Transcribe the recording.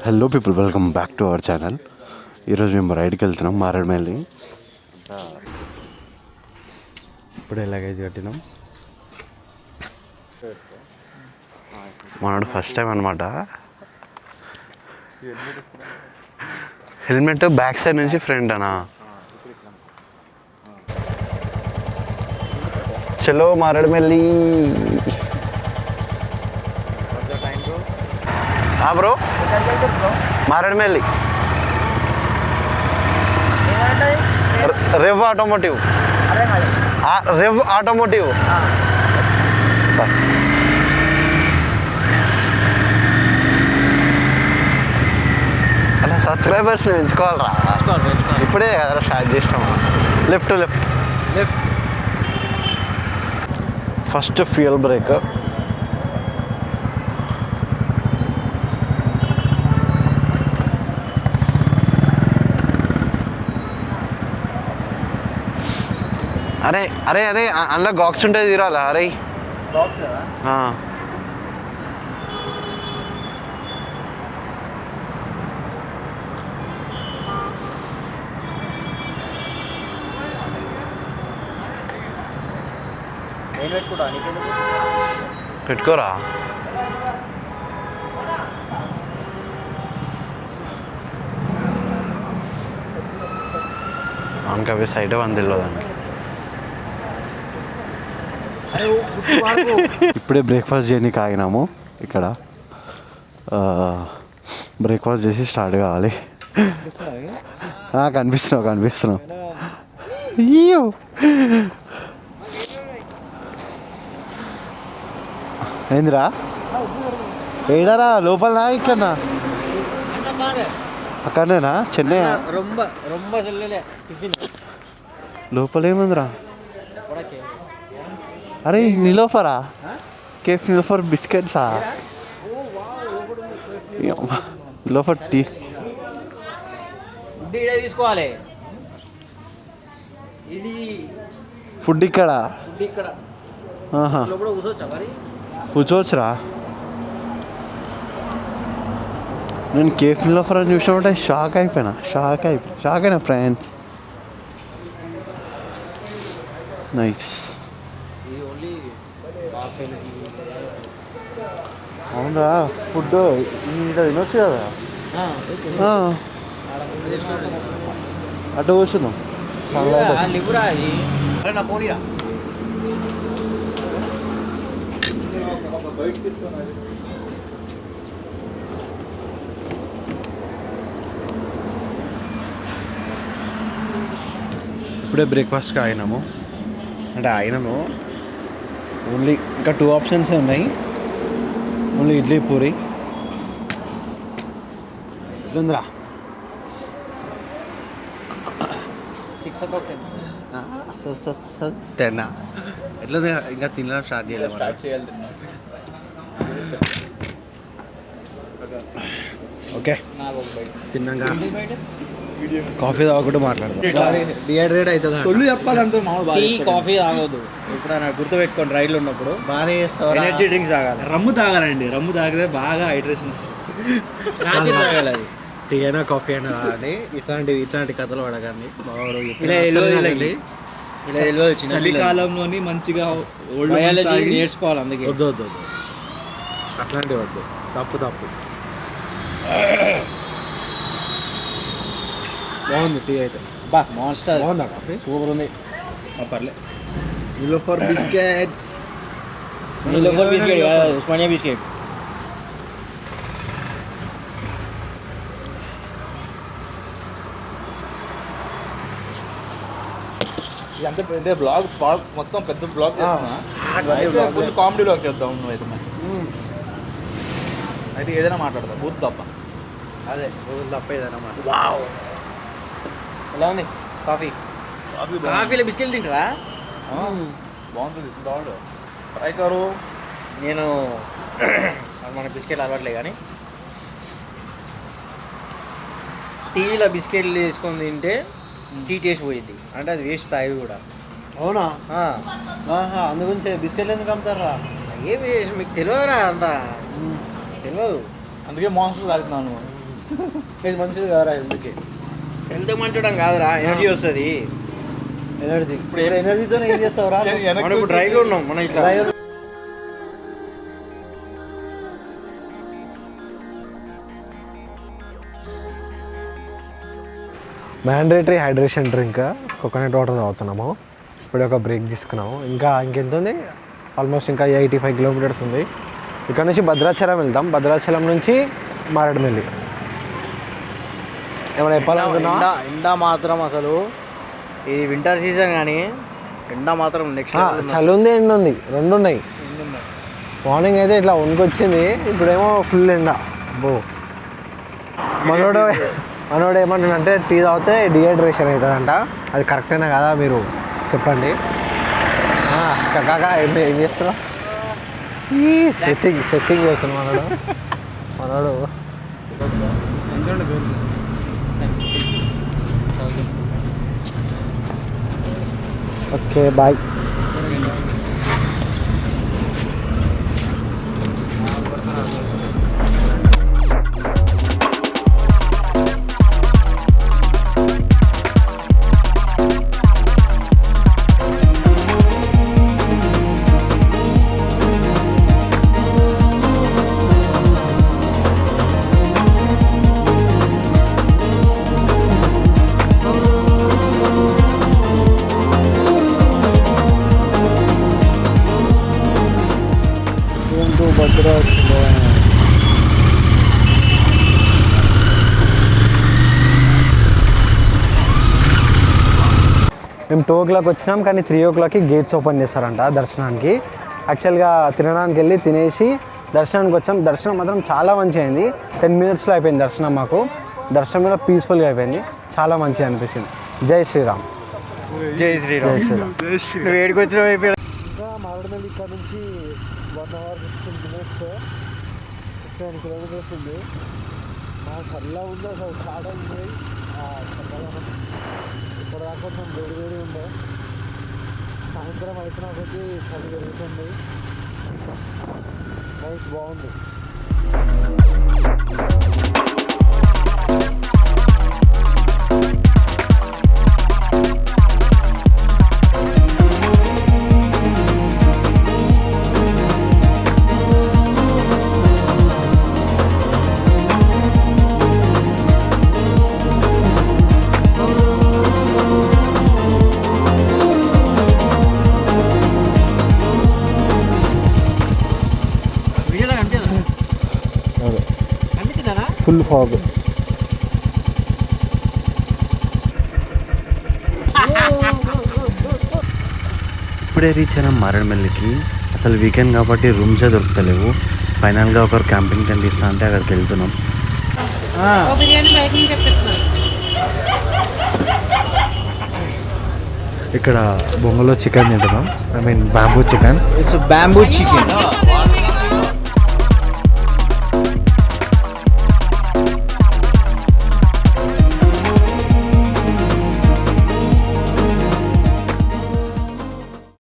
Hello people, welcome back to our channel. ఈరోజు మేము రైడ్కి వెళ్తున్నాం మారేడుమల్లి. ఇప్పుడే లగేజ్ కట్టినాం. మనోడు ఫస్ట్ టైం అనమాట. హెల్మెట్ బ్యాక్ సైడ్ నుంచి ఫ్రంట్ అనా. చలో Maredumilli. Bro Maredumilli rev automotive. Rev automotive. అలా సబ్స్క్రైబర్స్ని పెంచుకోవాలరా. ఇప్పుడే కదా స్టార్ట్ చేసినాము. Left left left. First fuel break. అరే అరే అరే అందులో గాక్స్ ఉంటుంది, తీరాలా? అరే పెట్టుకోరా. ఇంకా అవి సైడ్ వందిల్లో దానికి. ఇప్పుడే బ్రేక్ఫాస్ట్ చేయడానికి ఆగినాము ఇక్కడ. బ్రేక్ఫాస్ట్ చేసి స్టార్ట్ కావాలి. కనిపిస్తున్నావు. అయ్యో ఏందిరా? ఏడారా? లోపలనా ఇక్కడనా? అక్కడనేనా? చెన్నై లోపల ఏముందిరా? అరే నిలోఫరా? కేఫ్ నిలోఫర్ బిస్కెట్సా? నిలోఫర్ టీ తీసుకోవాలి. ఫుడ్ ఇక్కడ కూర్చోవచ్చురా. నేను కేఫ్ నిలోఫర్ అని చూసినప్పుడు షాక్ అయినా ఫ్రెండ్స్. నైస్. అవునరా, ఫుడ్ ఇంకా తినొచ్చు కదా. అటు కూర్చున్నాం. ఇప్పుడే బ్రేక్ఫాస్ట్కి ఆగినాము. ఓన్లీ ఇంకా 2 ఆప్షన్స్ ఉన్నాయి. ఓన్లీ ఇడ్లీ పూరి. ఎట్లుందిరా? 10 ఎట్లుంది? ఇంకా తినడం స్టార్ట్ చేయాలి. ఓకే, తిన్నాక కాఫీ తాగకుండా మాట్లాడదాం. డిహైడ్రేట్ అవుతుంది. సొల్లు చెప్పాలంటే టీ కాఫీ తాగొద్దు. ఎప్పుడైనా గుర్తుపెట్టుకోండి, రైడ్లో ఉన్నప్పుడు బాగానే ఎనర్జీ డ్రింక్స్ తాగాలి. రమ్ము తాగాలండి. రమ్ము తాగితే బాగా హైడ్రేషన్ వస్తుంది. రాత్రి తాగాలి. అది టీ అయినా కాఫీ అయినా తాగాలి. ఇట్లాంటి కథలు పడకండి. చలికాలంలోని మంచిగా బయాలజీ నేర్చుకోవాలి. అందుకే వద్దు అట్లాంటివి వద్దు. తప్పు. బాగుంది టీ అయితే. మాన్స్టర్ బాగుందా? కాఫీ సూపర్ ఉంది. పర్లేదు. Niloufer biscuit Osmania biscuit. ఇదంతా పెద్ద బ్లాగ్ మొత్తం పెద్ద బ్లాగ్ చేస్తున్నా. ఫుల్ కామెడీ బ్లాగ్ చేద్దాం. నువ్వైతే అయితే ఏదైనా మాట్లాడతావు, బూత్ తప్ప. అదే తప్ప ఏదైనా వావ్, ఎలా ఉంది కాఫీలో బిస్కెట్లు తింటారా? బాగుంటుంది. బాగుంటుంది. ట్రై కరు. నేను మన బిస్కెట్లు అలవాట్లే, కానీ టీలో బిస్కెట్లు తీసుకొని తింటే టీ టేస్ట్ పోయింది. అంటే అది వేస్ట్ తాగి కూడా. అవునా? అందుగురించి బిస్కెట్లు ఎందుకు అమ్ముతారా? ఏ వేస్ట్ మీకు తెలియదురా? అంతా తెలియదు. అందుకే మాన్స్టర్ తాగుతున్నాను. ఇది మంచిది కాదురా హెల్త్కి. హెల్త్ మంచడం కాదురా, ఎనర్జీ వస్తుంది. ఎనర్జీ ఇప్పుడు ఎనర్జీతో ఏం చేస్తావురా? మనం ఇప్పుడు డ్రైవ్లో ఉన్నాం, మనం ఇట్లా mandatory hydration drink coconut water తాగుతున్నాము. ఇప్పుడు ఒక బ్రేక్ తీసుకున్నాము. ఇంకెంత ఉంది? ఆల్మోస్ట్ ఇంకా 85 కిలోమీటర్స్ ఉంది. ఇక్కడ నుంచి భద్రాచలం వెళ్తాం. భద్రాచలం నుంచి మారేడుమిల్లి. ఏమైనా చెప్పాలనుకున్నా? ఎండ మాత్రం అసలు ఇది వింటర్ సీజన్ కానీ ఎండ మాత్రం నెక్స్ట్ చలి ఉంది, ఎండ ఉంది, రెండు ఉన్నాయి. మార్నింగ్ అయితే ఇట్లా వణుకొచ్చింది, ఇప్పుడేమో ఫుల్ ఎండ. బో మనోడు ఏమంటుందంటే టీ తాగితే డిహైడ్రేషన్ అవుతుందంట. అది కరెక్టేనా కదా మీరు చెప్పండి. కాకా ఏం చేస్తున్నావు? స్ట్రెచ్చింగ్ చేస్తున్నాడు మనోడు. Okay bye. మేము 2 o'clock వచ్చినాం, కానీ 3 o'clockకి గేట్స్ ఓపెన్ చేస్తారంట దర్శనానికి. యాక్చువల్గా తినడానికి వెళ్ళి తినేసి దర్శనానికి వచ్చాం. దర్శనం మాత్రం చాలా మంచిగా అయింది. 10 minutesలో అయిపోయింది దర్శనం. మాకు దర్శనం కూడా పీస్ఫుల్గా అయిపోయింది, చాలా మంచిగా అనిపించింది. జై శ్రీరామ్. జై శ్రీరామ్. జై శ్రీరామ్. నువ్వు ఏడికి వచ్చినావు అయిపోయి ఇంకా మారేడుమిల్లి ఇక్కడ నుంచి 1 hour 15 minutes 10 kilometers ఉంది. మా చల్లగా ఉంది అసలు. స్టార్ట్ అయింది చల్లదనం. ఇప్పుడు దాకా కొంచెం వేడి ఉండే, సాయంత్రం అయిపోయిన కొద్దీ చలి పెరుగుతుంది. నైట్ బాగుంది. Full fog. ఇప్పుడే రీచ్ అయినా మారేడుమిల్లికి. అసలు వీకెండ్ కాబట్టి రూమ్సే దొరుకుతలేవు. ఫైనల్గా ఒకరు క్యాంపింగ్ టెంట్ ఇస్తా అంటే అక్కడికి వెళ్తున్నాం. ఇక్కడ బొంగలో చికెన్ తింటున్నాం. I mean bamboo chicken. It's bamboo chicken.